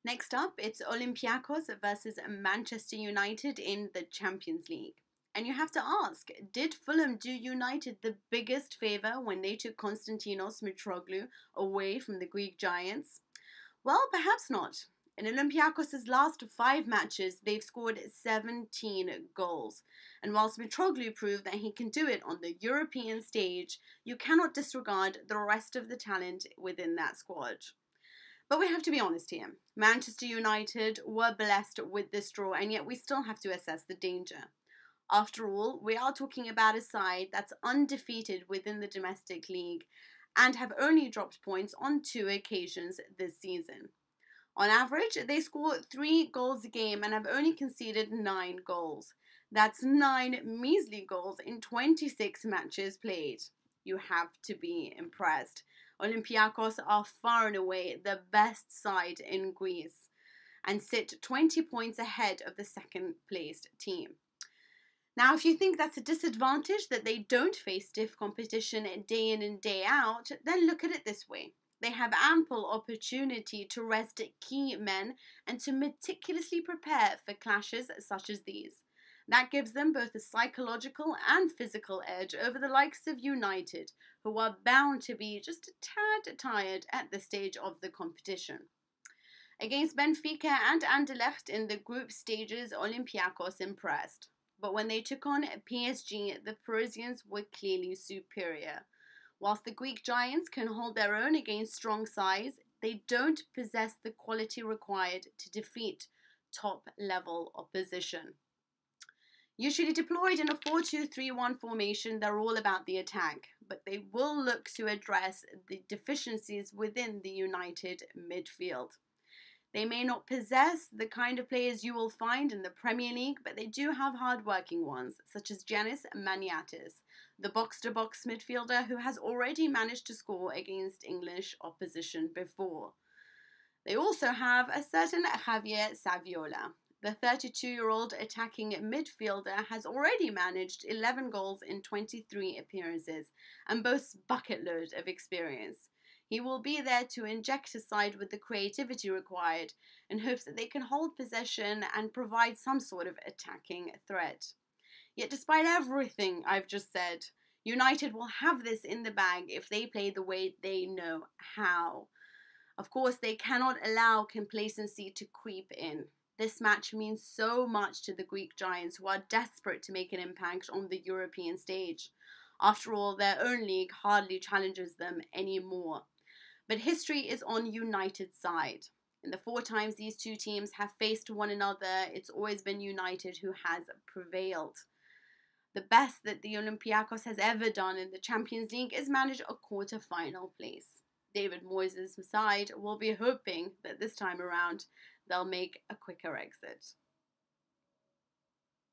Next up, it's Olympiacos versus Manchester United in the Champions League. And you have to ask, did Fulham do United the biggest favour when they took Konstantinos Mitroglou away from the Greek giants? Well, perhaps not. In Olympiacos' last 5 matches, they've scored 17 goals. And whilst Mitroglou proved that he can do it on the European stage, you cannot disregard the rest of the talent within that squad. But we have to be honest here. Manchester United were blessed with this draw, and yet we still have to assess the danger. After all, we are talking about a side that's undefeated within the domestic league and have only dropped points on 2 occasions this season. On average, they score 3 goals a game and have only conceded 9 goals. That's 9 measly goals in 26 matches played. You have to be impressed. Olympiacos are far and away the best side in Greece and sit 20 points ahead of the second placed team. Now, if you think that's a disadvantage that they don't face stiff competition day in and day out, then look at it this way. They have ample opportunity to rest key men and to meticulously prepare for clashes such as these. That gives them both a psychological and physical edge over the likes of United, who are bound to be just a tad tired at this stage of the competition. Against Benfica and Anderlecht in the group stages, Olympiacos impressed. But when they took on PSG, the Parisians were clearly superior. Whilst the Greek giants can hold their own against strong sides, they don't possess the quality required to defeat top-level opposition. Usually deployed in a 4-2-3-1 formation, they're all about the attack, but they will look to address the deficiencies within the United midfield. They may not possess the kind of players you will find in the Premier League, but they do have hard-working ones, such as Giannis Maniatis, the box-to-box midfielder who has already managed to score against English opposition before. They also have a certain Javier Saviola. The 32-year-old attacking midfielder has already managed 11 goals in 23 appearances and boasts bucket load of experience. He will be there to inject his side with the creativity required in hopes that they can hold possession and provide some sort of attacking threat. Yet despite everything I've just said, United will have this in the bag if they play the way they know how. Of course, they cannot allow complacency to creep in. This match means so much to the Greek giants, who are desperate to make an impact on the European stage. After all, their own league hardly challenges them anymore. But history is on United's side. In the 4 times these two teams have faced one another, it's always been United who has prevailed. The best that the Olympiacos has ever done in the Champions League is manage a quarter-final place. David Moyes' side will be hoping that this time around they'll make a quicker exit.